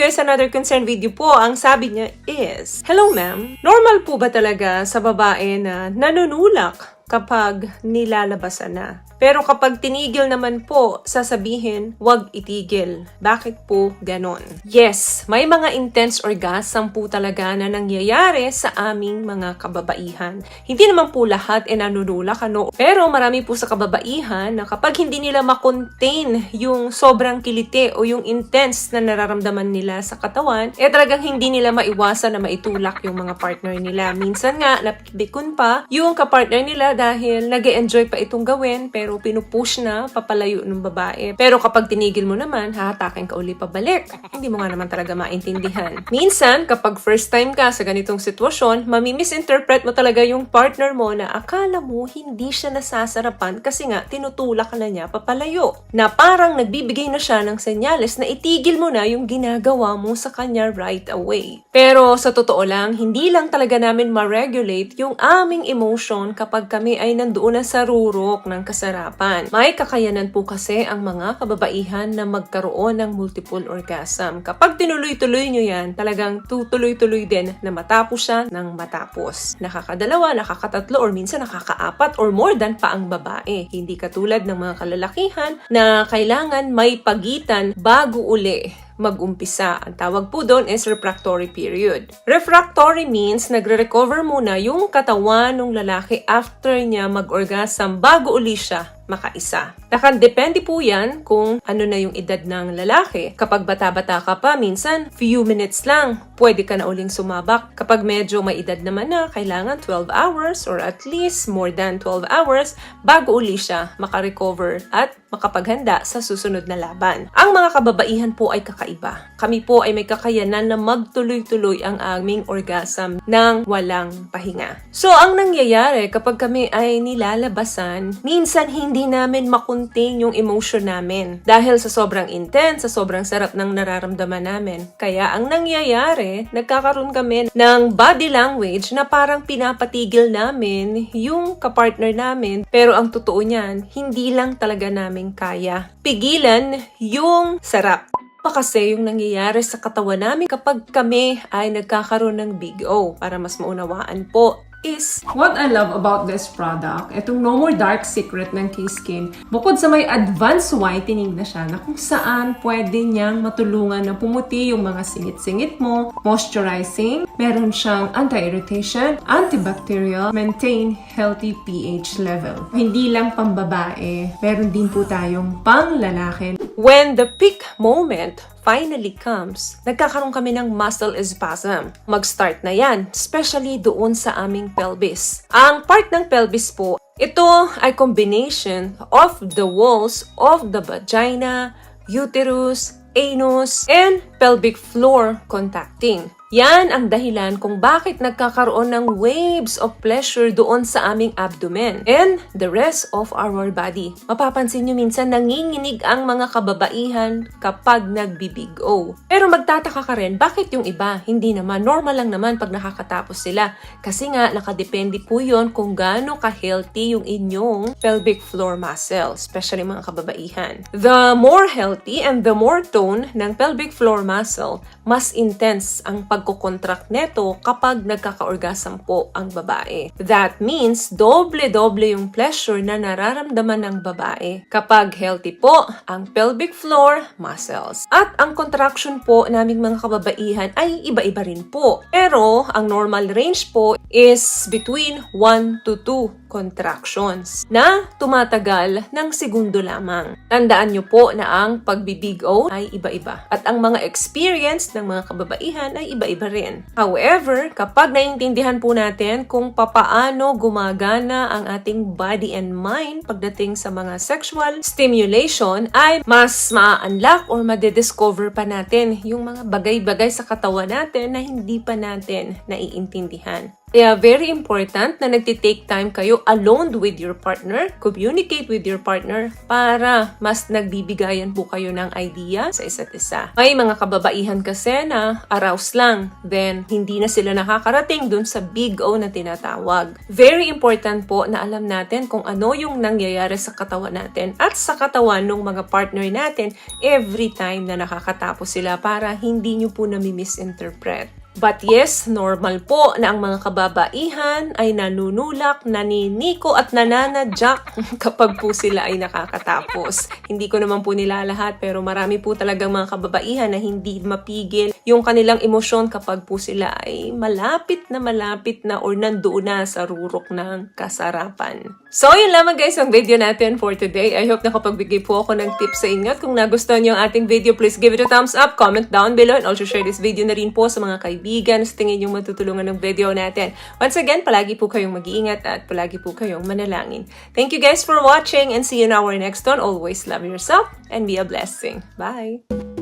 guys, another concern video po. Ang sabi niya is, hello ma'am, normal po ba talaga sa babae na nanunulak kapag nilalabasan na? Pero kapag tinigil naman po, sasabihin, wag itigil. Bakit po ganon? Yes, may mga intense orgasm po talaga na nangyayari sa aming mga kababaihan. Hindi naman po lahat nanunulak, ano? Pero marami po sa kababaihan na kapag hindi nila makontain yung sobrang kiliti o yung intense na nararamdaman nila sa katawan, talagang hindi nila maiwasan na maitulak yung mga partner nila. Minsan nga, napikon pa yung kapartner nila dahil nag-e-enjoy pa itong gawin, pero pinupush na papalayo ng babae. Pero kapag tinigil mo naman, hahatakin ka uli pabalik. Hindi mo nga naman talaga maintindihan. Minsan, kapag first time ka sa ganitong sitwasyon, mamimisinterpret mo talaga yung partner mo na akala mo hindi siya nasasarapan kasi nga tinutulak na niya papalayo. Na parang nagbibigay na siya ng senyales na itigil mo na yung ginagawa mo sa kanya right away. Pero sa totoo lang, hindi lang talaga namin ma-regulate yung aming emotion kapag kami ay nandoon na sa rurok ng kasarapan. May kakayanan po kasi ang mga kababaihan na magkaroon ng multiple orgasm. Kapag tinuloy-tuloy nyo yan, talagang tutuloy-tuloy din na matapos siya ng matapos. Nakakadalawa, nakakatatlo, or minsan nakakaapat or more than pa ang babae. Hindi katulad ng mga kalalakihan na kailangan may pagitan bago uli mag-umpisa. Ang tawag po doon is refractory period. Refractory means nagre-recover muna yung katawan ng lalaki after niya mag-orgasm bago uli siya makaisa. Nakadepende po yan kung ano na yung edad ng lalaki. Kapag bata-bata ka pa, minsan few minutes lang, pwede ka na uling sumabak. Kapag medyo may edad naman na, kailangan 12 hours or at least more than 12 hours bago uli siya makarecover at makapaghanda sa susunod na laban. Ang mga kababaihan po ay kakaiba. Kami po ay may kakayanan na magtuloy-tuloy ang aming orgasm ng walang pahinga. So, ang nangyayari kapag kami ay nilalabasan, minsan hindi namin makontain yung emotion namin. Dahil sa sobrang intense, sa sobrang sarap ng nararamdaman namin. Kaya ang nangyayari, nagkakaroon kami ng body language na parang pinapatigil namin yung kapartner namin. Pero ang totoo niyan, hindi lang talaga namin kaya pigilan yung sarap. Kasi yung nangyayari sa katawan namin kapag kami ay nagkakaroon ng Big O. Para mas maunawaan po, is what I love about this product, itong No More Dark Secret ng K-Skin, bukod sa may advanced whitening na siya na kung saan pwede niyang matulungan na pumuti yung mga singit-singit mo, moisturizing, meron siyang anti-irritation, antibacterial, maintain healthy pH level. Hindi lang pambabae, meron din po tayong pang lalaki. When the peak moment finally comes, nagkakaroon kami ng muscle spasm. Mag-start na yan, especially doon sa aming pelvis. Ang part ng pelvis po, ito ay combination of the walls of the vagina, uterus, anus, and pelvic floor contacting. Yan ang dahilan kung bakit nagkakaroon ng waves of pleasure doon sa aming abdomen and the rest of our body. Mapapansin nyo minsan nanginginig ang mga kababaihan kapag nagbibig O. Pero magtataka ka rin, bakit yung iba? Hindi naman, normal lang naman pag nakakatapos sila. Kasi nga, nakadepende po yun kung gaano ka-healthy yung inyong pelvic floor muscle, especially mga kababaihan. The more healthy and the more tone ng pelvic floor muscle, mas intense ang pagkukontract neto kapag nagkaka-orgasm po ang babae. That means, doble-doble yung pleasure na nararamdaman ng babae kapag healthy po ang pelvic floor muscles. At ang contraction po naming mga kababaihan ay iba-iba rin po. Pero, ang normal range po is between 1 to 2 contractions na tumatagal ng segundo lamang. Tandaan nyo po na ang pagbibig O ay iba-iba. At ang mga experience ng mga kababaihan ay iba-iba rin. However, kapag naiintindihan po natin kung papaano gumagana ang ating body and mind pagdating sa mga sexual stimulation, ay mas ma-unlock or madidiscover pa natin yung mga bagay-bagay sa katawan natin na hindi pa natin naiintindihan. Kaya very important na nagtitake time kayo alone with your partner, communicate with your partner para mas nagbibigayan po kayo ng idea sa isa't isa. May mga kababaihan kasi na arouse lang, then hindi na sila nakakarating dun sa big O na tinatawag. Very important po na alam natin kung ano yung nangyayari sa katawan natin at sa katawan ng mga partner natin every time na nakakatapos sila para hindi nyo po nami-misinterpret. But yes, normal po na ang mga kababaihan ay nanunulak, naniniko at nananadyak kapag po sila ay nakakatapos. Hindi ko naman po nilalahat pero marami po talagang mga kababaihan na hindi mapigil yung kanilang emosyon kapag po sila ay malapit na or nandoon na sa rurok ng kasarapan. So yun lamang guys ang video natin for today. I hope nakapagbigay po ako ng tips sa inyo. At kung nagustuhan niyo ang ating video, please give it a thumbs up, comment down below, and also share this video na rin po sa mga kaibigan sa tingin yung matutulungan ng video natin. Once again, palagi po kayong mag-iingat at palagi po kayong manalangin. Thank you guys for watching and see you in our next one. Always love yourself and be a blessing. Bye!